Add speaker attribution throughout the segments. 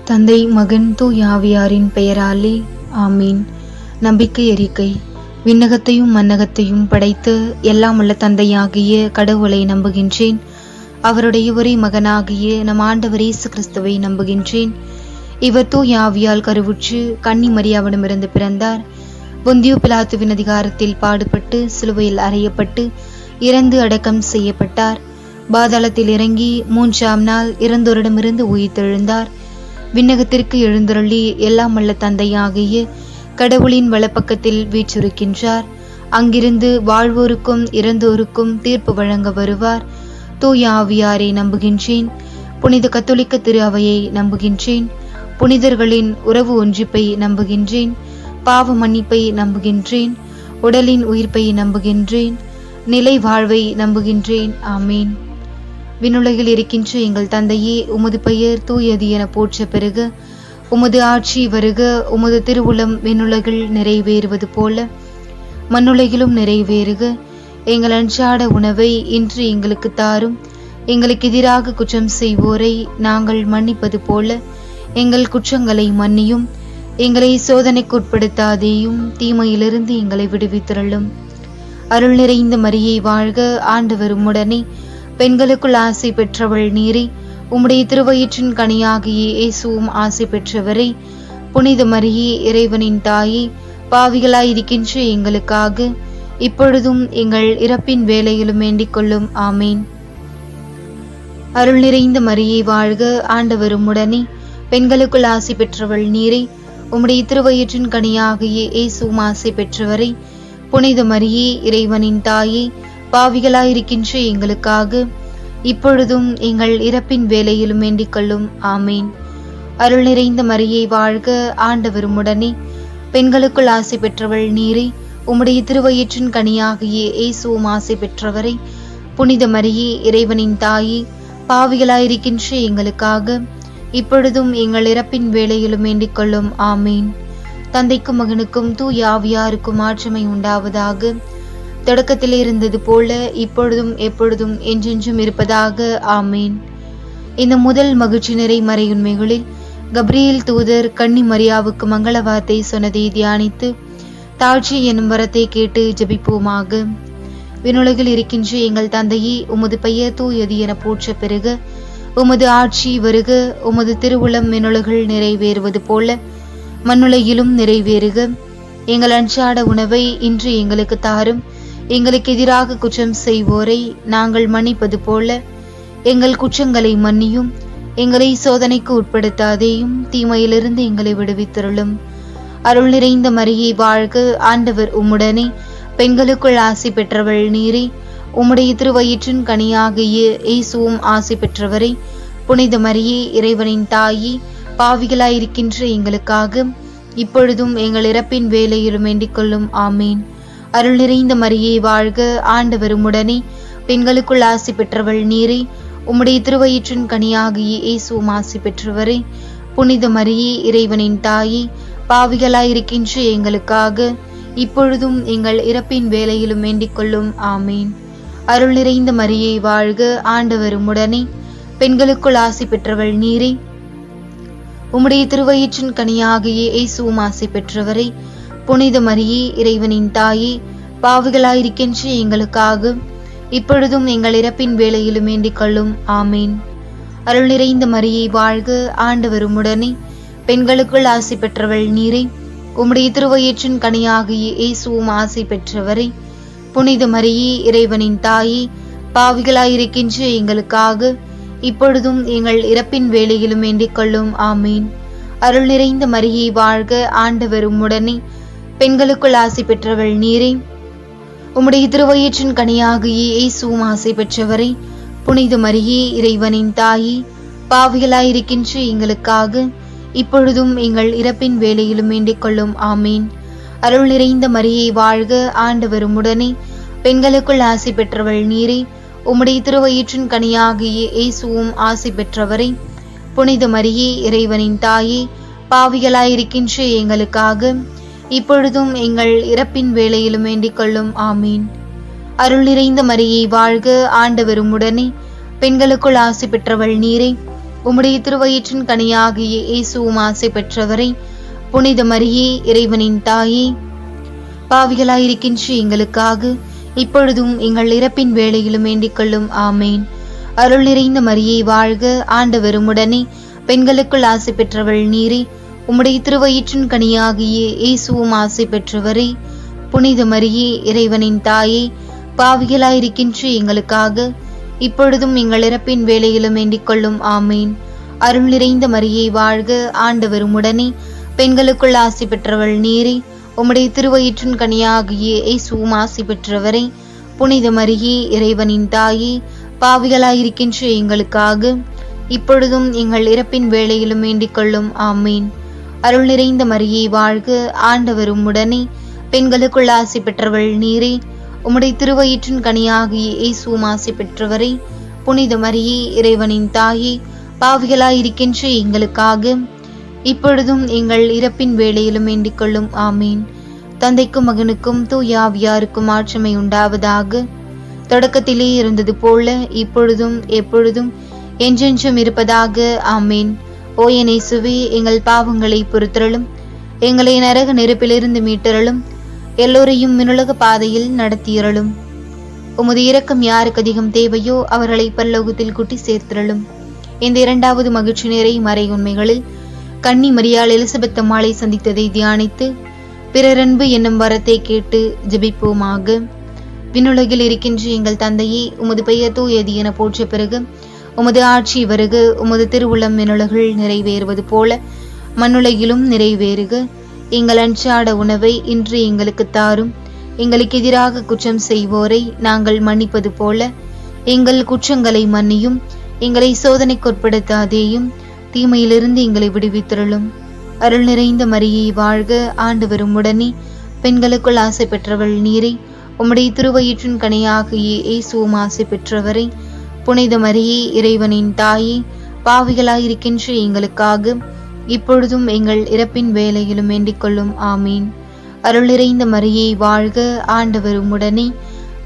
Speaker 1: தந்தை, மகன், தூய ஆவியாரின் பெயராலே ஆமீன். நம்பிக்கை அறிக்கை. விண்ணகத்தையும் மன்னகத்தையும் படைத்து எல்லாம் உள்ள தந்தையாகிய கடவுளை நம்புகின்றேன். அவருடைய ஒரே மகனாகிய நம் ஆண்டவர் இயேசு கிறிஸ்துவை நம்புகின்றேன். இவர் தூய ஆவியால் கருவுற்று கன்னி மரியாவிடமிருந்து பிறந்தார். பொந்தியு பிலாத்துவின் அதிகாரத்தில் பாடுபட்டு சிலுவையில் அறையப்பட்டு இறந்து அடக்கம் செய்யப்பட்டார். பாதாளத்தில் இறங்கி 3ஆம் நாள் இறந்தோரிடமிருந்து உயிர்த்தெழுந்தார். விண்ணகத்திற்கு எழுந்தருளி எல்லாம் வல்ல தந்தையாகிய கடவுளின் வலப்பக்கத்தில் வீற்றிருக்கின்றார். அங்கிருந்து வாழ்வோருக்கும் இறந்தோருக்கும் தீர்ப்பு வழங்க வருவார். தூய ஆவியாரை நம்புகின்றேன். புனித கத்தோலிக்க திரு அவையை நம்புகின்றேன். புனிதர்களின் உறவு ஒன்றிப்பை நம்புகின்றேன். பாவ மன்னிப்பை நம்புகின்றேன். உடலின் உயிர்ப்பை நம்புகின்றேன். நிலை வாழ்வை நம்புகின்றேன். ஆமீன். விண்ணுலகில் இருக்கின்ற எங்கள் தந்தையே, உமது பெயர் தூயது என போற்ற பெறுக. உமது ஆட்சி வருக. உமது திருவுளம் விண்ணுலகில் நிறைவேறுவது போல மண்ணுலகிலும் நிறைவேறுக. எங்கள் அன்றாட உணவை இன்று எங்களுக்கு தாரும். எங்களுக்கு எதிராக குற்றம் செய்வோரை நாங்கள் மன்னிப்பது போல எங்கள் குற்றங்களை மன்னியும். எங்களை சோதனைக்கு உட்படுத்தாதேயும், தீமையிலிருந்து எங்களை விடுவித்தருளும். அருள் நிறைந்த மரியை வாழ்க. ஆண்டவர் உம்முடனே, பெண்களுக்குள் ஆசை பெற்றவள் நீரே. உம்முடைய திருவயிற்றின் கனியாகிய இயேசுவும் ஆசை பெற்றவரே. புனித மரியே, இறைவனின் தாயே, பாவிகளாயிருக்கின்ற எங்களுக்காக இப்பொழுதும் எங்கள் இறப்பின் வேளையிலும் வேண்டிக் கொள்ளும். ஆமீன். அருள் நிறைந்த மரியை வாழ்க. ஆண்டவர் உம்முடனே, பெண்களுக்குள் ஆசை பெற்றவள் நீரே. உம்முடைய திருவயிற்றின் கனியாகிய இயேசுவும் ஆசை பெற்றவரே. புனித மரியே, இறைவனின் தாயே, பாவிகளாயிருக்கின்ற எங்களுக்காக இப்பொழுதும் எங்கள் இறப்பின் வேளையிலும் வேண்டிக் கொள்ளும். ஆமீன். அருள் நிறைந்த மரியை வாழ்க. ஆண்டவர் உம்முடனே, பெண்களுக்குள் ஆசை பெற்றவள் நீரே. உம்முடைய திருவயிற்றின் கனியாகிய இயேசுவும் ஆசை பெற்றவரே. புனித மரியே, இறைவனின் தாயே, பாவிகளாயிருக்கின்ற எங்களுக்காக இப்பொழுதும் எங்கள் இறப்பின் வேளையிலும் வேண்டிக் கொள்ளும். ஆமீன். தந்தைக்கும் மகனுக்கும் தூய ஆவியாருக்கும் மாற்றமை உண்டாவதாக. தொடக்கத்தில் இருந்தது போல இப்பொழுதும் எப்பொழுதும் என்றென்றும் இருப்பதாக. ஆமீன். இந்த முதல் மகிழ்ச்சி நிறை மறையுண்மைகளில் கப்ரியேல் தூதர் கன்னி மரியாவுக்கு மங்கள வார்த்தை சொன்னதை தியானித்து தாழ்ச்சி எனும் வரத்தை கேட்டு ஜெபிப்போமாக. விண்ணுலகில் இருக்கின்ற எங்கள் தந்தையே, உமது பெயர் தூயது என போற்ற பெறுக. உமது ஆட்சி வருக. உமது திருவுளம் விண்ணுலகில் நிறைவேறுவது போல மண்ணுலகிலும் நிறைவேறுக. எங்கள் அன்றாட உணவை இன்று எங்களுக்கு தாரும். எங்களுக்கு எதிராக குற்றம் செய்வோரை நாங்கள் மன்னிப்பது போல எங்கள் குற்றங்களை மன்னியும். எங்களை சோதனைக்கு உட்படுத்தாதேயும், தீமையிலிருந்து எங்களை விடுவித்தருளும். அருள் நிறைந்த மரியை வாழ்க. ஆண்டவர் உம்முடனே, பெண்களுக்குள் ஆசை பெற்றவள் நீரே. உம்முடைய திருவயிற்றின் கனியாகிய இயேசுவும் ஆசை பெற்றவரே. புனித மரியே, இறைவனின் தாயே, பாவிகளாயிருக்கின்ற எங்களுக்காக இப்பொழுதும் எங்கள் இறப்பின் வேளையிலும் வேண்டிக் கொள்ளும். ஆமீன். அருள் நிறைந்த மரியை வாழ்க. ஆண்டவர் உம்முடனே, பெண்களுக்குள் ஆசை பெற்றவள் நீரே. உம்முடைய திருவயிற்றின் கனியாகிய இயேசுவும் ஆசை பெற்றவரே. புனித மரியே, இறைவனின் தாயே, பாவிகளாயிருக்கின்ற எங்களுக்காக இப்பொழுதும் எங்கள் இறப்பின் வேளையிலும் வேண்டிக் கொள்ளும். ஆமீன். அருள் நிறைந்த மரியை வாழ்க. ஆண்டவர் உம்முடனே, பெண்களுக்குள் ஆசை பெற்றவள் நீரே. உம்முடைய திருவயிற்றின் கனியாகிய இயேசுவும் ஆசை பெற்றவரே. புனித மரியே, இறைவனின் தாயே, பாவிகளாயிருக்கின்ற எங்களுக்காக இப்பொழுதும் எங்கள் இறப்பின் வேளையிலும் வேண்டிக் கொள்ளும். ஆமீன். அருள் நிறைந்த மரியை வாழ்க. ஆண்டவர் உம்முடனே, பெண்களுக்குள் ஆசை பெற்றவள் நீரே. உம்முடைய திருவயிற்றின் கனியாகிய இயேசுவும் ஆசை பெற்றவரே. புனித மரியே, இறைவனின் தாயே, பாவிகளாயிருக்கின்ற எங்களுக்காக இப்பொழுதும் எங்கள் இறப்பின் வேளையிலும் வேண்டிக் கொள்ளும். ஆமீன். அருள் நிறைந்த மரியை வாழ்க. ஆண்டவர் உம்முடனே, பெண்களுக்குள் ஆசை பெற்றவள் நீரே. உம்முடைய திருவயிற்றின் கனியாகிய இயேசுவும் ஆசை பெற்றவரே. புனித மரியே, இறைவனின் தாயே, பாவிகளாயிருக்கின்ற எங்களுக்காக இப்பொழுதும் எங்கள் இறப்பின் வேளையிலும் வேண்டிக் கொள்ளும். ஆமீன். அருள் நிறைந்த மரியை வாழ்க. ஆண்டவர் உம்முடனே, பெண்களுக்குள் ஆசை பெற்றவள் நீரே. உம்முடைய திருவயிற்றின் கனியாகிய இயேசுவும் ஆசை பெற்றவரே. புனித மரியே, இறைவனின் தாயே, பாவிகளாயிருக்கின்ற எங்களுக்காக இப்பொழுதும் எங்கள் இறப்பின் வேளையிலும் வேண்டிக் கொள்ளும். ஆமீன். அருள் நிறைந்த மரியை வாழ்க. ஆண்டவர் உம்முடனே, பெண்களுக்குள் ஆசி பெற்றவள் நீரே. உம்முடைய திருவயிற்றின் கனியாகிய இயேசுவும் ஆசை பெற்றவரே. புனித மரியே, இறைவனின் தாயே, பாவிகளாயிருக்கின்ற எங்களுக்காக இப்பொழுதும் எங்கள் இறப்பின் வேளையிலும் வேண்டிக் கொள்ளும். ஆமேன். அருள் நிறைந்த மரியே வாழ்க, ஆண்டவர் உம்முடனே, பெண்களுக்குள் ஆசை பெற்றவள் நீரே. உம்முடைய திருவயிற்றின் கனியாகிய இயேசுவும் ஆசை பெற்றவரே. புனித மரியே, இறைவனின் தாயே, பாவிகளாயிருக்கின்ற எங்களுக்காக இப்பொழுதும் எங்கள் இறப்பின் வேளையிலும் வேண்டிக் கொள்ளும். ஆமேன். அருள் நிறைந்த மரியே வாழ்க, ஆண்டவர் உம்முடனே, பெண்களுக்குள் ஆசி பெற்றவள் நீரே. உம்முடைய திருவயிற்றின் கனியாகிய இயேசுவும் ஆசி பெற்றவரே. புனித மரியே, இறைவனின் தாயே, பாவிகளாயிருக்கின்ற எங்களுக்காக இப்பொழுதும் எங்கள் இறப்பின் வேளையிலும் வேண்டிக் கொள்ளும். ஆமீன். அருள் நிறைந்த மரியே வாழ்க, ஆண்டவர் உம்முடனே, பெண்களுக்குள் ஆசி பெற்றவள் நீரே. உம்முடைய திருவயிற்றின் கனியாகிய இயேசுவும் ஆசி பெற்றவரே. புனித மரியே, இறைவனின் தாயே, பாவிகளாயிருக்கின்ற எங்களுக்காக இப்பொழுதும் எங்கள் இறப்பின் வேளையிலும் வேண்டிக் கொள்ளும். ஆமீன். தந்தைக்கும் மகனுக்கும் தூய ஆவியாருக்கும் ஆட்சிமை உண்டாவதாக. தொடக்கத்திலே இருந்தது போல இப்பொழுதும் எப்பொழுதும் என்றென்றும் இருப்பதாக. ஆமீன். ஓ என் இயேசுவே, எங்கள் பாவங்களை பொறுத்தருளும், எங்களை நரக நெருப்பிலிருந்து மீட்டருளும், எல்லோரையும் மின்னுலக பாதையில் நடத்தியருளும். உமது இரக்கம் யாருக்கு அதிகம் தேவையோ அவர்களை பரலோகத்தில் கூட்டி சேர்த்திரளும். இந்த இரண்டாவது மகிழ்ச்சி நிறை மறை உண்மைகளில் கன்னி மரியாள் எலிசபெத் அம்மாளை சந்தித்ததை தியானித்து பிறரன்பு என்னும் வரத்தை கேட்டு ஜெபிப்போமாக. விண்ணுலகில் இருக்கின்ற எங்கள் தந்தையே, உமது பெயர் தூயது என போற்ற பிறகு உமது ஆட்சி வருக. உமது திருவுளம் விண்ணுலகில் நிறைவேறுவது போல மண்ணுலகிலும் நிறைவேறுக. எங்கள் அன்றாட உணவை இன்று எங்களுக்கு தாரும். எங்களுக்கு எதிராக குற்றம் செய்வோரை நாங்கள் மன்னிப்பது போல எங்கள் குற்றங்களை மன்னியும். எங்களை சோதனைக்குட்படுத்தாதேயும், தீமையிலிருந்து எங்களை விடுவித்தருளும். அருள் நிறைந்த மரியே வாழ்க, ஆண்டவர் உம்முடனே, பெண்களுக்குள் ஆசை பெற்றவள் நீரே. உம்முடைய திருவயிற்றின் கனியாகிய இயேசுவும் ஆசை பெற்றவரே. புனித மரியே, இறைவனின் தாயே, பாவிகளாயிருக்கின்ற எங்களுக்காக இப்பொழுதும் எங்கள் இறப்பின் வேளையிலும் வேண்டிக் கொள்ளும். ஆமீன். அருள் நிறைந்த மரியே வாழ்க, ஆண்டவர் உம்முடனே,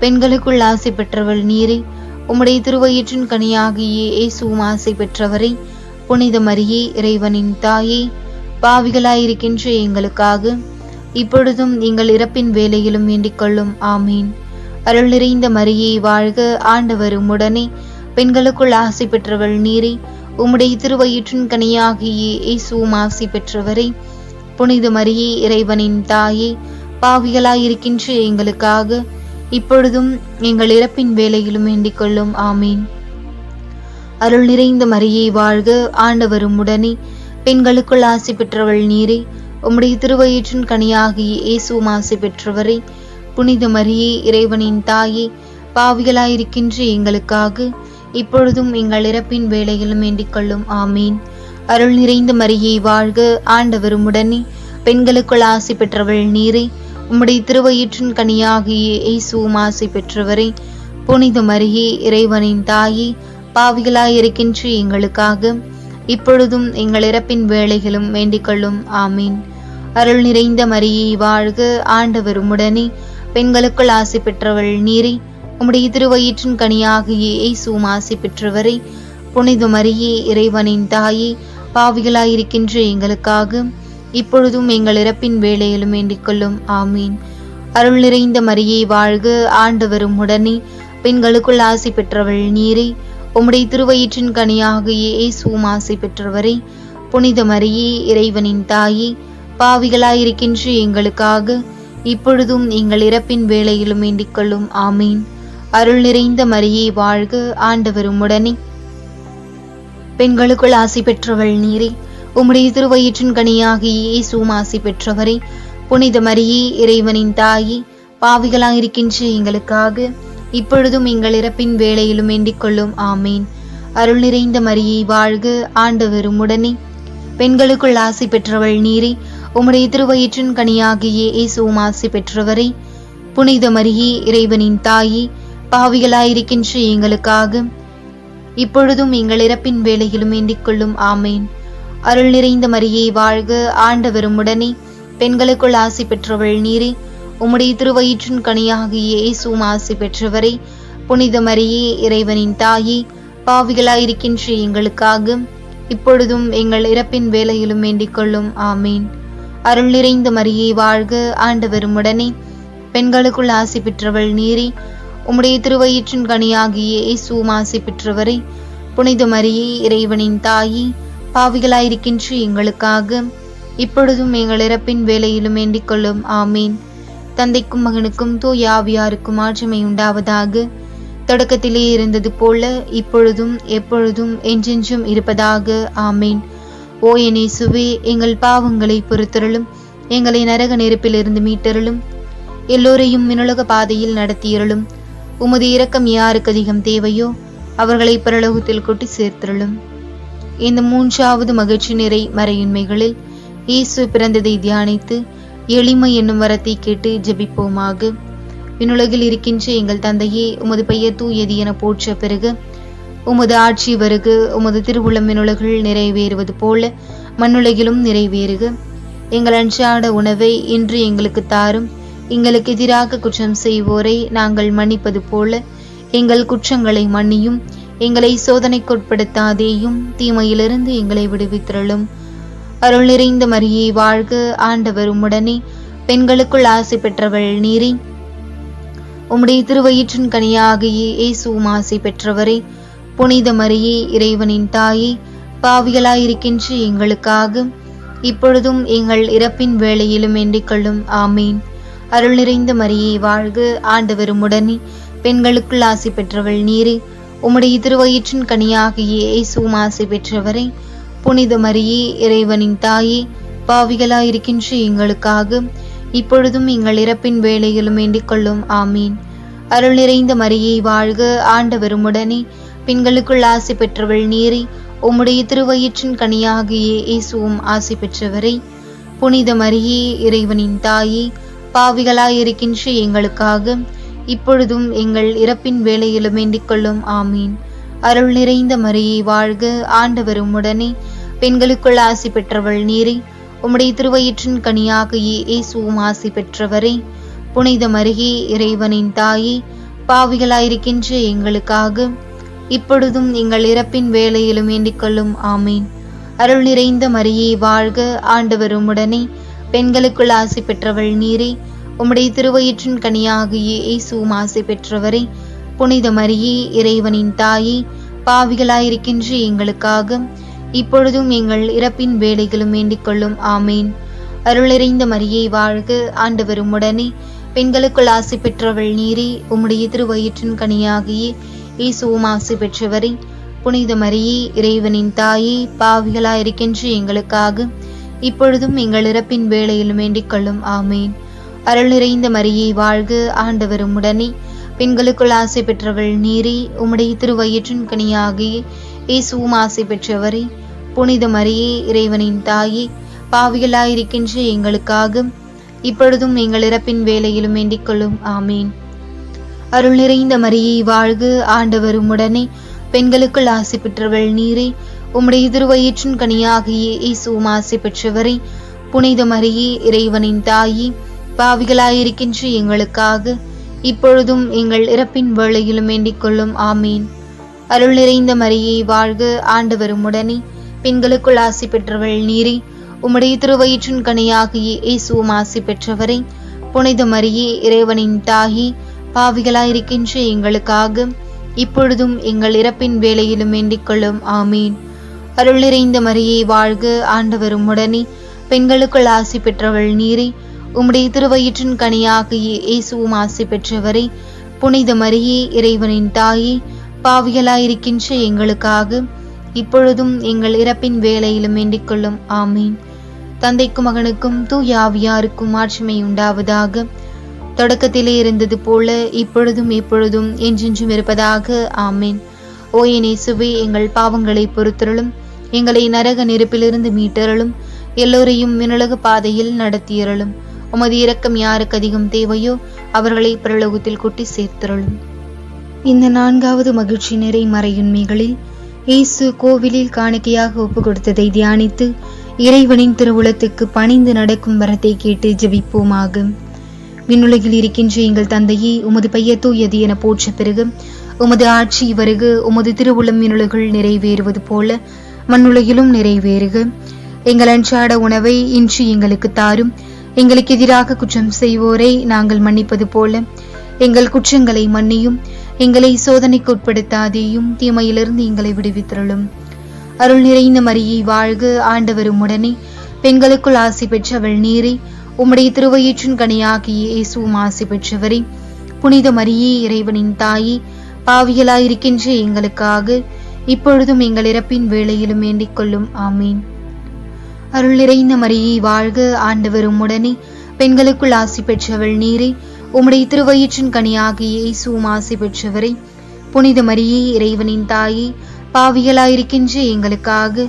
Speaker 1: பெண்களுக்குள் ஆசை பெற்றவள் நீரே. உம்முடைய திருவயிற்றின் கனியாகிய இயேசுவும் ஆசை பெற்றவரே. புனித மரியே, இறைவனின் தாயே, பாவிகளாயிருக்கின்ற எங்களுக்காக இப்பொழுதும் எங்கள் இறப்பின் வேளையிலும் வேண்டிக் கொள்ளும். ஆமீன். அருள் நிறைந்த மரியே வாழ்க, ஆண்டவர் உம்முடனே, பெண்களுக்குள் ஆசை பெற்றவள் நீரே. உம்முடைய திருவயிற்றின் கனியாகிய இயேசுவும் ஆசி பெற்றவரே. புனித மரியே, இறைவனின் தாயே, பாவிகளாயிருக்கின்ற எங்களுக்காக இப்பொழுதும் எங்கள் இறப்பின் வேளையிலும் வேண்டிக் கொள்ளும். ஆமீன். அருள் நிறைந்த மரியே வாழ்க, ஆண்டவர் உம்முடனே, பெண்களுக்குள் ஆசி பெற்றவள் நீரே. உம்முடைய திருவயிற்றின் கனியாகிய இயேசுவும் ஆசி பெற்றவரே. புனித மரியே, இறைவனின் தாயே, பாவிகளாயிருக்கின்ற எங்களுக்காக இப்பொழுதும் எங்கள் இறப்பின் வேளையிலும் வேண்டிக் கொள்ளும். ஆமீன். அருள் நிறைந்த மரியே வாழ்க, ஆண்டவர் உம்முடனே, பெண்களுக்குள் ஆசி பெற்றவள் நீரே. உம்முடைய திருவயிற்றின் கனியாகிய இயேசுவும் ஆசி பெற்றவரே. புனித மரியே, இறைவனின் தாயே, பாவிகளாயிருக்கின்ற எங்களுக்காக இப்பொழுதும் எங்கள் இறப்பின் வேளையிலும் வேண்டிக் கொள்ளும். ஆமீன். அருள் நிறைந்த மரியே வாழ்க, ஆண்டவர் உம்முடனே, பெண்களுக்குள் ஆசி பெற்றவள் நீரே. உம்முடைய திருவயிற்றின் கனியாகிய இயேசுவும் ஆசி பெற்றவரே. புனித மரியே, இறைவனின் தாயே, பாவிகளாயிருக்கின்ற எங்களுக்காக இப்பொழுதும் எங்கள் இறப்பின் வேளையிலும் வேண்டிக் கொள்ளும். ஆமீன். அருள் நிறைந்த மரியே வாழ்க, ஆண்டவர் உம்முடனே, பெண்களுக்குள் ஆசி பெற்றவள் நீரே. உம்முடைய திருவயிற்றின் கனியாகிய இயேசுவும் ஆசி பெற்றவரே. புனித மரியே, இறைவனின் தாயே, பாவிகளாயிருக்கின்ற எங்களுக்காக இப்பொழுதும் எங்கள் இறப்பின் வேளையிலும் வேண்டிக் கொள்ளும். ஆமீன். அருள் நிறைந்த மரியே வாழ்க, ஆண்டவர் உம்முடனே, பெண்களுக்குள் ஆசி பெற்றவள் நீரே. உம்முடைய திருவயிற்றின் கனியாகிய இயேசுவும் ஆசி பெற்றவரே. புனித மரியே, இறைவனின் தாயே, பாவிகளாயிருக்கின்ற எங்களுக்காக இப்பொழுதும் எங்கள் இறப்பின் வேளையிலும் வேண்டிக் கொள்ளும். ஆமீன். அருள் நிறைந்த மரியே வாழ்க, ஆண்டவர் உம்முடனே, பெண்களுக்குள் ஆசி பெற்றவள் நீரே. உம்முடைய திருவயிற்றின் கனியாகிய இயேசுவும் ஆசி பெற்றவரே. புனித மரியே, இறைவனின் தாயே, பாவிகளாயிருக்கின்ற எங்களுக்காக இப்பொழுதும் எங்கள் இறப்பின் வேளையிலும் வேண்டிக் கொள்ளும். ஆமீன். அருள் நிறைந்த மரியே வாழ்க, ஆண்டவர் உம்முடனே, பெண்களுக்குள் ஆசி பெற்றவள் நீரே. உம்முடைய திருவயிற்றின் கனியாகிய இயேசுவும் ஆசி பெற்றவரே. புனித மரியே, இறைவனின் தாயே, பாவிகளாயிருக்கின்ற எங்களுக்காக இப்பொழுதும் எங்கள் இறப்பின் வேளையிலும் வேண்டிக் கொள்ளும். ஆமீன். அருள் நிறைந்த மரியே வாழ்க, ஆண்டவர் உம்முடனே, பெண்களுக்குள் ஆசி பெற்றவள் நீரே. உம்முடைய திருவயிற்றின் கனியாகிய இயேசுவும் ஆசி பெற்றவரே. புனித மரியே, இறைவனின் தாயே, பாவிகளாயிருக்கின்ற எங்களுக்காக இப்பொழுதும் எங்கள் இறப்பின் வேளையிலும் வேண்டிக் கொள்ளும். ஆமீன். தந்தைக்கும் மகனுக்கும் தூய ஆவியாருக்கும் ஆட்சிமை உண்டாவதாக. தொடக்கத்திலே இருந்தது போல இப்பொழுதும் எப்பொழுதும் என்றென்றும் இருப்பதாக. ஆமீன். ஓ என் இயேசுவே, எங்கள் பாவங்களை பொறுத்தருளும், எங்களை நரக நெருப்பிலிருந்து மீட்டருளும், எல்லோரையும் விண்ணுலக பாதையில் நடத்தியருளும். உமது இரக்கம் யாருக்கு அதிகம் தேவையோ அவர்களை பரலோகத்தில் கொட்டி சேர்த்தருளும். இந்த மூன்றாவது மகிழ்ச்சி நிறை மறையுண்மைகளில் இயேசு பிறந்ததை தியானித்து எளிமை என்னும் வரத்தை கேட்டு ஜெபிப்போமாக. விண்ணுலகில் இருக்கின்ற எங்கள் தந்தையே, உமது பெயர் தூயது என போற்ற பெருக. உமது ஆட்சி வருக. உமது திருவுளம் விண்ணுலகில் நிறைவேறுவது போல மண்ணுலகிலும் நிறைவேறுக. எங்கள் அன்றாட உணவை இன்று எங்களுக்கு தாரும். எங்களுக்கு எதிராக குற்றம் செய்வோரை நாங்கள் மன்னிப்பது போல எங்கள் குற்றங்களை மன்னியும். எங்களை சோதனைக்குட்படுத்தாதேயும், தீமையிலிருந்து எங்களை விடுவித்திரளும். அருள் நிறைந்த மரியே வாழ்க, ஆண்டவர் உம்முடனே, பெண்களுக்குள் ஆசி பெற்றவள் நீரே. உம்முடைய திருவயிற்றின் கனியாகிய இயேசுவும் ஆசி பெற்றவரே. புனித மரியே, இறைவனின் தாயே, பாவிகளாயிருக்கின்ற எங்களுக்காக இப்பொழுதும் எங்கள் இறப்பின் வேளையிலும் வேண்டிக் கொள்ளும். ஆமீன். அருள் நிறைந்த மரியே வாழ்க, ஆண்டவர் உம்முடனே, பெண்களுக்குள் ஆசி பெற்றவள் நீரே. உம்முடைய திருவயிற்றின் கனியாகிய இயேசுவும் ஆசி பெற்றவரே. புனித மரியே, இறைவனின் தாயே, பாவிகளாயிருக்கின்ற எங்களுக்காக இப்பொழுதும் எங்கள் இறப்பின் வேளையிலும் வேண்டிக் கொள்ளும். ஆமீன். அருள் நிறைந்த மரியே வாழ்க, ஆண்டவர் உம்முடனே, பெண்களுக்குள் ஆசி பெற்றவள் நீரே. உம்முடைய திருவயிற்றின் கனியாகிய இயேசுவும் ஆசி பெற்றவரே. புனித மரியே, இறைவனின் தாயே, பாவிகளாயிருக்கின்ற எங்களுக்காக இப்பொழுதும் எங்கள் இறப்பின் வேளையிலும் வேண்டிக் கொள்ளும். ஆமீன். அருள் நிறைந்த மரியே வாழ்க, ஆண்டவர் உம்முடனே, பெண்களுக்குள் ஆசி பெற்றவள் நீரே. உம்முடைய திருவயிற்றின் கனியாகிய இயேசுவும் ஆசி பெற்றவரே. புனித மரியே, இறைவனின் தாயே, பாவிகளாயிருக்கின்ற எங்களுக்காக இப்பொழுதும் எங்கள் இறப்பின் வேளையிலும் வேண்டிக் கொள்ளும். ஆமீன். அருள் நிறைந்த மரியே வாழ்க, ஆண்டவர் உம்முடனே, பெண்களுக்குள் ஆசி பெற்றவள் நீரே. உம்முடைய திருவயிற்றின் கனியாகிய இயேசுவும் ஆசி பெற்றவரே. புனித மரியே, இறைவனின் தாயே, பாவிகளாயிருக்கின்ற எங்களுக்காக இப்பொழுதும் எங்கள் இறப்பின் வேளைகளும் வேண்டிக் கொள்ளும். ஆமீன். அருள் நிறைந்த மரியே வாழ்க, ஆண்டவர் உம்முடனே, பெண்களுக்குள் ஆசி பெற்றவள் நீரே. உம்முடைய திருவயிற்றின் கனியாகிய இயேசுவும் ஆசி பெற்றவரே. புனித மரியே, இறைவனின் தாயே, பாவிகளாயிருக்கின்ற எங்களுக்காக இப்பொழுதும் எங்கள் இறப்பின் வேளையிலும் வேண்டிக் கொள்ளும். ஆமீன். அருள் நிறைந்த மரியே வாழ்க, ஆண்டவர் உம்முடனே, பெண்களுக்குள் ஆசி பெற்றவள் நீரே. உம்முடைய திருவயிற்றின் கனியாகிய இயேசுவும் ஆசி பெற்றவரே. புனித மரியே, இறைவனின் தாயே, பாவிகளாயிருக்கின்ற எங்களுக்காக இப்பொழுதும் எங்கள் இறப்பின் வேளையிலும் வேண்டிக் கொள்ளும். ஆமீன். அருள் நிறைந்த மரியே வாழ்க, ஆண்டவர் உம்முடனே, பெண்களுக்குள் ஆசி பெற்றவள் நீரே. உம்முடைய திருவயிற்றின் கனியாகிய இயேசுவும் ஆசி பெற்றவரே. புனித மரியே, இறைவனின் தாயே, பாவிகளாயிருக்கின்ற எங்களுக்காக இப்பொழுதும் எங்கள் இறப்பின் வேளையிலும் வேண்டிக் கொள்ளும். ஆமீன். அருள் நிறைந்த மரியே வாழ்க, ஆண்டவர் உம்முடனே, பெண்களுக்குள் ஆசி பெற்றவள் நீரே. உம்முடைய திருவயிற்றின் கனியாகிய இயேசுவும் ஆசி பெற்றவரே. புனித மரியே, இறைவனின் தாயே, பாவிகளாயிருக்கின்ற எங்களுக்காக இப்பொழுதும் எங்கள் இறப்பின் வேளையிலும் வேண்டிக் கொள்ளும். ஆமீன். அருள் நிறைந்த மரியே வாழ்க, ஆண்டவர் உம்முடனே, பெண்களுக்குள் ஆசி பெற்றவள் நீரே. உம்முடைய திருவயிற்றின் கனியாகிய இயேசுவும் ஆசி பெற்றவரே. புனித மரியே, இறைவனின் தாயே, பாவிகளாயிருக்கின்ற எங்களுக்காக இப்பொழுதும் எங்கள் இறப்பின் வேளையிலும் வேண்டிக் கொள்ளும். ஆமீன். தந்தைக்கும் மகனுக்கும் தூய ஆவியாருக்கும் ஆட்சிமை உண்டாவதாக. தொடக்கத்திலே இருந்தது போல இப்பொழுதும் எப்பொழுதும் என்றென்றும் இருப்பதாக. ஆமீன். ஓ என் இயேசுவே, எங்கள் பாவங்களை பொறுத்தருளும், எங்களை நரக நெருப்பிலிருந்து மீட்டருளும், எல்லோரையும் விண்ணுலக பாதையில் நடத்தியருளும். உமது இரக்கம் யாருக்கு அதிகம் தேவையோ அவர்களை பரலோகத்தில் கூட்டி சேர்த்தருளும். இந்த நான்காவது மகிழ்ச்சி நிறை மறையுண்மைகளில் இயேசு கோவிலில் காணிக்கையாக ஒப்பு கொடுத்ததை தியானித்து இறைவனின் திருவுளத்துக்கு பணிந்து நடக்கும் வரத்தை கேட்டு ஜெபிப்போமாக. விண்ணுலகில் இருக்கின்ற எங்கள் தந்தையே, உமது பெயர் தூயது என போற்ற பெருக. உமது ஆட்சி வருக. உமது திருவுளம் விண்ணுலகில் நிறைவேறுவது போல மண்ணுலகிலும் நிறைவேறுக. எங்கள் அன்றாட உணவை இன்று எங்களுக்கு தாரும். எங்களுக்கு எதிராக குற்றம் செய்வோரை நாங்கள் மன்னிப்பது போல எங்கள் குற்றங்களை மன்னியும். எங்களை சோதனைக்கு உட்படுத்தாதேயும், தீமையிலிருந்து எங்களை விடுவித்தருளும். அருள் நிறைந்த மரியை வாழ்க, ஆண்டவர் உம்முடனே. பெண்களுக்குள் ஆசி பெற்றவள் நீரே. உம்முடைய திருவயிற்றின் கனியாகிய இயேசுவும் ஆசி பெற்றவரே. புனித மரியே, இறைவனின் தாயே, பாவிகளாயிருக்கின்ற எங்களுக்காக இப்பொழுதும் எங்கள் இறப்பின் வேளையிலும் வேண்டிக் கொள்ளும். ஆமீன். அருள் நிறைந்த மரியை வாழ்க, ஆண்டவர் உம்முடனே. பெண்களுக்குள் ஆசி பெற்றவள் நீரே. உம்முடைய திருவயிற்றின் கனியாகிய இயேசுவும் ஆசி பெற்றவரே. புனித மரியே, இறைவனின் தாயே, பாவிகளாயிருக்கின்ற எங்களுக்காக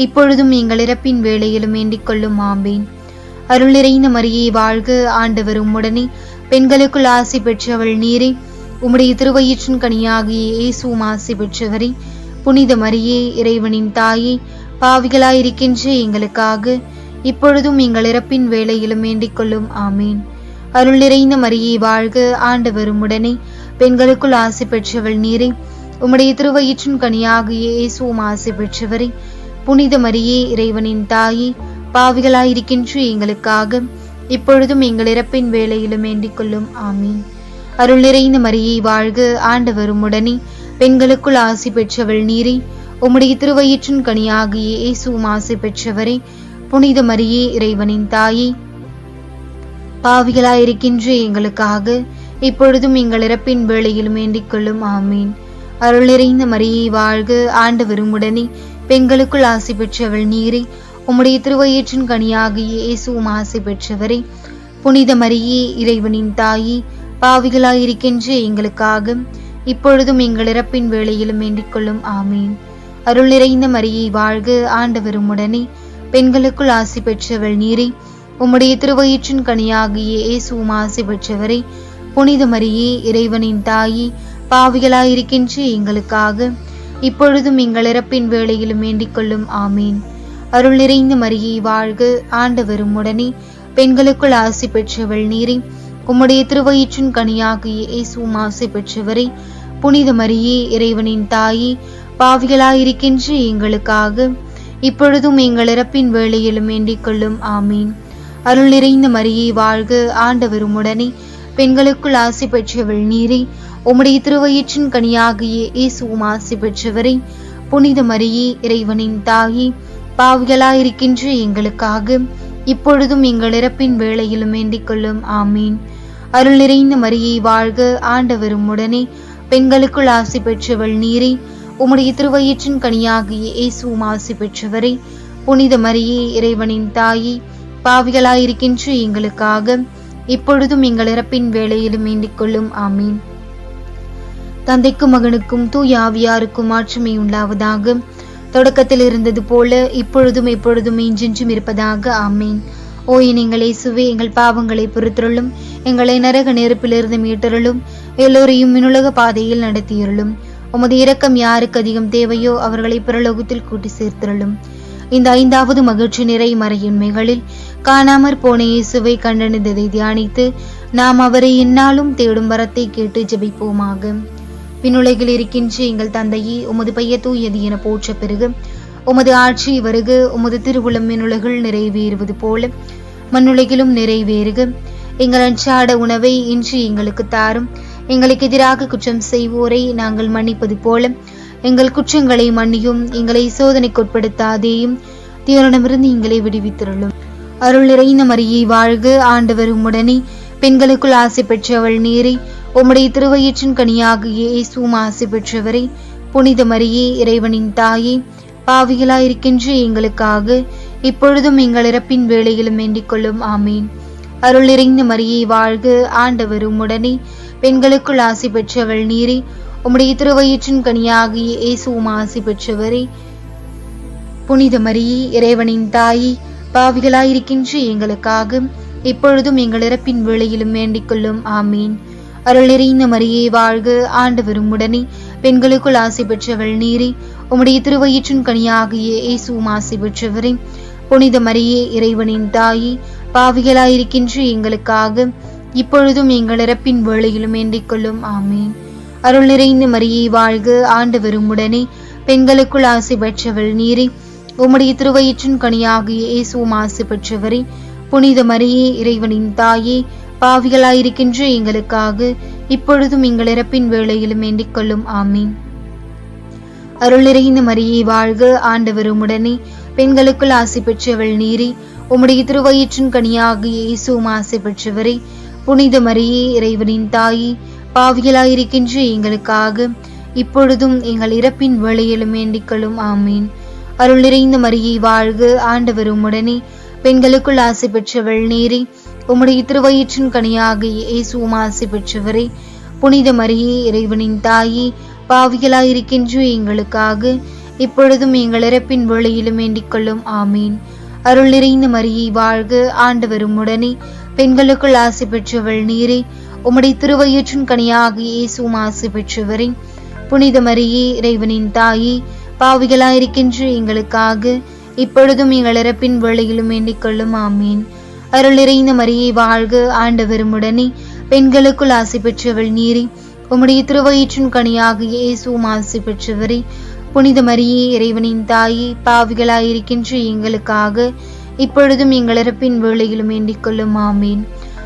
Speaker 1: இப்பொழுதும் எங்கள் இறப்பின் வேளையிலும் வேண்டிக் கொள்ளும். ஆமீன். அருள் நிறைந்த மரியை வாழ்க, ஆண்டவர் உம்முடனே. பெண்களுக்குள் ஆசி பெற்றவள் நீரே. உம்முடைய திருவயிற்றின் கனியாகிய இயேசுவும் ஆசி பெற்றவரே. புனித மரியே, இறைவனின் தாயே, பாவிகளாயிருக்கின்ற எங்களுக்காக இப்பொழுதும் எங்கள் இறப்பின் வேளையிலும் வேண்டிக் கொள்ளும். ஆமீன். அருள் நிறைந்த மரியை வாழ்க, ஆண்டவர் உம்முடனே. பெண்களுக்குள் ஆசி பெற்றவள் நீரே. உம்முடைய திருவயிற்றின் கனியாகிய இயேசுவும் ஆசி பெற்றவரே. புனித மரியே, இறைவனின் தாயே, பாவிகளாயிருக்கின்ற எங்களுக்காக இப்பொழுதும் எங்கள் இறப்பின் வேளையிலும் வேண்டிக் கொள்ளும். ஆமீன். அருள் நிறைந்த மரியை வாழ்க, ஆண்டவர் உம்முடனே. பெண்களுக்குள் ஆசி பெற்றவள் நீரே. உம்முடைய திருவயிற்றின் கனியாகிய இயேசுவும் ஆசி பெற்றவரே. புனித மரியே, இறைவனின் தாயே, பாவிகளாயிருக்கின்ற எங்களுக்காக இப்பொழுதும் எங்கள் இறப்பின் வேளையிலும் வேண்டிக் கொள்ளும். ஆமீன். அருள் நிறைந்த மரியை வாழ்க, ஆண்டவர் உம்முடனே. பெண்களுக்குள் ஆசி பெற்றவள் நீரே. உம்முடைய திருவயிற்றின் கனியாகிய இயேசுவும் ஆசி பெற்றவரே. புனித மரியே, இறைவனின் தாயே, பாவிகளாயிருக்கின்ற எங்களுக்காக இப்பொழுதும் எங்கள் இறப்பின் வேளையிலும் வேண்டிக் கொள்ளும். ஆமீன். அருள் நிறைந்த மரியை வாழ்க, ஆண்டவர் உம்முடனே. பெண்களுக்குள் ஆசி பெற்றவள் நீரே. உம்முடைய திருவயிற்றின் கனியாகிய இயேசுவும் ஆசி பெற்றவரே. புனித மரியே, இறைவனின் தாயே, பாவிகளாயிருக்கின்ற எங்களுக்காக இப்பொழுதும் எங்கள் இறப்பின் வேளையிலும் வேண்டிக் கொள்ளும். ஆமீன். அருள் நிறைந்த மரியை வாழ்க, ஆண்டவர் உம்முடனே. பெண்களுக்குள் ஆசி பெற்றவள் நீரே. உம்முடைய திருவயிற்றின் கனியாகிய இயேசுவும் ஆசி பெற்றவரே. புனித மரியே, இறைவனின் தாயே, பாவிகளாயிருக்கின்ற எங்களுக்காக இப்பொழுதும் எங்கள் இறப்பின் வேளையிலும் வேண்டிக் கொள்ளும். ஆமீன். அருள் நிறைந்த மரியை வாழ்க, ஆண்டவர் உம்முடனே. பெண்களுக்குள் ஆசி பெற்றவள் நீரே. உம்முடைய திருவயிற்றின் கனியாகிய இயேசுவும் ஆசி பெற்றவரே. புனித மரியே, இறைவனின் தாயே, பாவிகளாயிருக்கின்ற எங்களுக்காக இப்பொழுதும் எங்கள் இறப்பின் வேளையிலும் வேண்டிக் கொள்ளும். ஆமீன். அருள் நிறைந்த மரியை வாழ்க, ஆண்டவர் உம்முடனே. பெண்களுக்குள் ஆசி பெற்றவள் நீரே. உம்முடைய திருவயிற்றின் கனியாகிய இயேசுவும் ஆசி பெற்றவரே. புனித மரியே, இறைவனின் தாயே, பாவிகளாயிருக்கின்ற எங்களுக்காக இப்பொழுதும் எங்கள் இறப்பின் வேளையிலும் வேண்டிக் கொள்ளும். ஆமீன். தந்தைக்கும் மகனுக்கும் தூய ஆவியாருக்கும் மாட்சிமை உண்டாவதாக. தொடக்கத்தில் இருந்தது போல இப்பொழுதும் எப்பொழுதும் என்றென்றும் இருப்பதாக. ஆமீன். ஓ எங்கள் இயேசுவே, எங்கள் பாவங்களை பொறுத்தருளும். எங்களை நரக நெருப்பிலிருந்து மீட்டருளும். எல்லோரையும் மின்னுலக பாதையில் நடத்தியருளும். உமது இரக்கம் யாருக்கு அதிகம் தேவையோ அவர்களை பிரலோகத்தில் கூட்டி சேர்த்தருளும். இந்த 5வது மகிழ்ச்சி நிறை மறையுண்மைகளில் காணாமற் போன இயேசுவை கண்டறிந்ததை தியானித்து நாம் அவரை எந்நாளும் தேடும் வரத்தை கேட்டு ஜெபிப்போமாக. விண்ணுலகில் இருக்கின்ற எங்கள் தந்தையே, உமது பெயர் தூயது என போற்ற பெருக. உமது ஆட்சி வருக. உமது திருவுளம் விண்ணுலகில் நிறைவேறுவது போல மண்ணுலகிலும் நிறைவேறுக. எங்கள் அன்றாட உணவை இன்று எங்களுக்கு தாரும். எங்களுக்கு எதிராக குற்றம் செய்வோரை நாங்கள் மன்னிப்பது போல எங்கள் குற்றங்களை மன்னியும். எங்களை சோதனைக்குட்படுத்தாதேயும், தீவிரமிருந்து எங்களை விடுவித்தருளும். அருள் நிறைந்த மரியை வாழ்க, ஆண்டவர் உம்முடனே. பெண்களுக்குள் ஆசி பெற்றவள் நீரே. உம்முடைய திருவயிற்றின் கனியாகிய இயேசுவும் ஆசி பெற்றவரே. புனித மரியே, இறைவனின் தாயே, பாவிகளாயிருக்கின்ற எங்களுக்காக இப்பொழுதும் எங்கள் இறப்பின் வேளையிலும் வேண்டிக் கொள்ளும். ஆமீன். அருள் நிறைந்த மரியை வாழ்க, ஆண்டவர் உம்முடனே. பெண்களுக்குள் ஆசி பெற்றவள் நீரே. உம்முடைய திருவயிற்றின் கனியாகிய இயேசுவும் ஆசி பெற்றவரே. புனித மரியே, இறைவனின் தாயே, பாவிகளாயிருக்கின்ற எங்களுக்காக இப்பொழுதும் எங்கள் இறப்பின் வேளையிலும் வேண்டிக் கொள்ளும். ஆமீன். அருள் நிறைந்த மரியே வாழ்க, ஆண்டவர் உம்முடனே. பெண்களுக்குள் ஆசி பெற்றவள் நீரே. உம்முடைய திருவயிற்றின் கனியாகிய இயேசுவும் ஆசி பெற்றவரே. புனித மரியே, இறைவனின் தாயே, பாவிகளாயிருக்கின்ற எங்களுக்காக இப்பொழுதும் எங்கள் இறப்பின் வேளையிலும் வேண்டிக் கொள்ளும். ஆமீன். அருள் நிறைந்த மரியே வாழ்க, ஆண்டவர் உம்முடனே. பெண்களுக்குள் ஆசி பெற்றவள் நீரே. உம்முடைய திருவயிற்றின் கனியாகிய இயேசுவும் ஆசி பெற்றவரே. புனித மரியே, இறைவனின் தாயே, பாவிகளாயிருக்கின்ற எங்களுக்காக இப்பொழுதும் எங்கள் இறப்பின் வேளையிலும் வேண்டிக் கொள்ளும். ஆமீன். அருள் நிறைந்த மரியே வாழ்க, ஆண்டவர் உம்முடனே, பெண்களுக்குள் ஆசி பெற்றவள் நீரே. உம்முடைய திருவயிற்றின் கனியாகிய இயேசுவும் ஆசி பெற்றவரே. புனித மரியே, இறைவனின் தாயே, பாவிகளாயிருக்கின்ற எங்களுக்காக இப்பொழுதும் எங்கள் இறப்பின் வேளையிலும் வேண்டிக் கொள்ளும். ஆமீன். அருள் நிறைந்த மரியே வாழ்க, ஆண்டவர் உம்முடனே, பெண்களுக்குள் ஆசி பெற்றவள் நீரே. உம்முடைய திருவயிற்றின் கனியாகிய இயேசுவும் ஆசி பெற்றவரே. புனித மரியே, இறைவனின் தாயே, பாவிகளாயிருக்கின்ற எங்களுக்காக இப்பொழுதும் எங்கள் இறப்பின் வேளையிலும் வேண்டிக் கொள்ளும். ஆமீன். அருள் நிறைந்த மரியே வாழ்க, ஆண்டவர் உம்முடனே, பெண்களுக்குள் ஆசி பெற்றவள் நீரே. உம்முடைய திருவயிற்றின் கனியாகிய இயேசுவும் ஆசி பெற்றவரே. புனித மரியே, இறைவனின் தாயே, பாவிகளாயிருக்கின்ற எங்களுக்காக இப்பொழுதும் எங்கள் இறப்பின் வேளையிலும் வேண்டிக் கொள்ளும். ஆமீன். அருள் நிறைந்த மரியே வாழ்க, ஆண்டவர் உம்முடனே, பெண்களுக்குள் ஆசி பெற்றவள் நீரே. உம்முடைய திருவயிற்றின் கனியாகிய இயேசுவும் ஆசி பெற்றவரே. புனித மரியே, இறைவனின் தாயே, பாவிகளாயிருக்கின்ற எங்களுக்காக இப்பொழுதும் எங்கள் இறப்பின் வேளையிலும் வேண்டிக் கொள்ளும். ஆமீன்.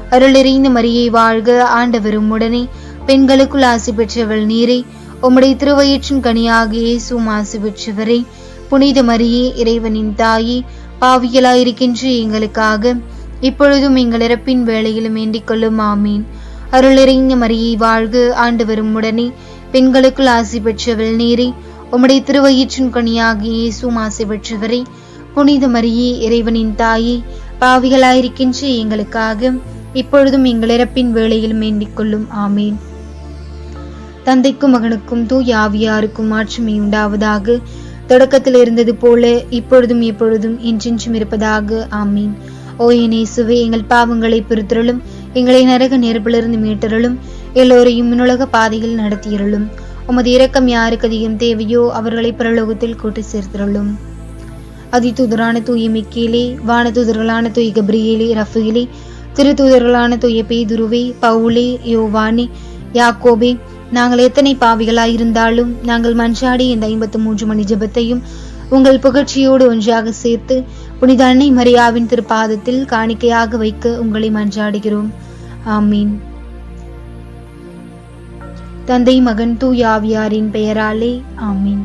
Speaker 1: அருள் நிறைந்த மரியே வாழ்க, ஆண்டவர் உம்முடனே, பெண்களுக்குள் ஆசி பெற்றவள் நீரே. உம்முடைய திருவயிற்றின் கனியாகிய இயேசுவும் ஆசி பெற்றவரே. புனித மரியே, இறைவனின் தாயே, பாவிகளாயிருக்கின்ற எங்களுக்காக இப்பொழுதும் எங்கள் இறப்பின் வேளையிலும் வேண்டிக் கொள்ளும். ஆமீன். அருள் நிறைந்த மரியே வாழ்க, ஆண்டவர் உம்முடனே, பெண்களுக்குள் ஆசி பெற்றவள் நீரே. உம்முடைய திருவயிற்றின் கனியாகிய இயேசுவும் ஆசி பெற்றவரே. புனித மரியே, இறைவனின் தாயே, பாவிகளாயிருக்கின்ற எங்களுக்காக இப்பொழுதும் எங்கள் இறப்பின் வேளையிலும் வேண்டிக் கொள்ளும். ஆமீன். தந்தைக்கும் மகனுக்கும் தூய ஆவியாருக்கும் மாட்சிமை உண்டாவதாக. தொடக்கத்தில் இருந்தது போல இப்பொழுதும் எப்பொழுதும் என்றென்றும் இருப்பதாக. ஆமீன். ஓ என் இயேசுவே, எங்கள் பாவங்களை பொறுத்தருளும், எங்களை நரக நெருப்பிலிருந்து மீட்டருளும், எல்லோரையும் விண்ணுலக பாதையில் நடத்தியருளும். உமது இரக்கம் யாருக்கு அதிகம் தேவையோ அவர்களை பரலோகத்தில் கூட்டி சேர்த்தருளும். அதிதூதரான தூய மிக்கேலே, வானதூதர்களான தூய கபிரியேலே, ரஃபேலே, திருத்தூதர்களான தூய பேதுருவே, பவுலே, யோவானே, யாக்கோபே, நாங்கள் எத்தனை பாவிகளாயிருந்தாலும் நாங்கள் மன்றாடி இந்த 53 மணி ஜெபத்தையும் உங்கள் புகழ்ச்சியோடு ஒன்றாக சேர்த்து புனித அன்னை மரியாவின் திருப்பாதத்தில் காணிக்கையாக வைக்க உங்களை மன்றாடுகிறோம். ஆமீன். தந்தை, மகன், தூய ஆவியாரின் பெயராலே. ஆமீன்.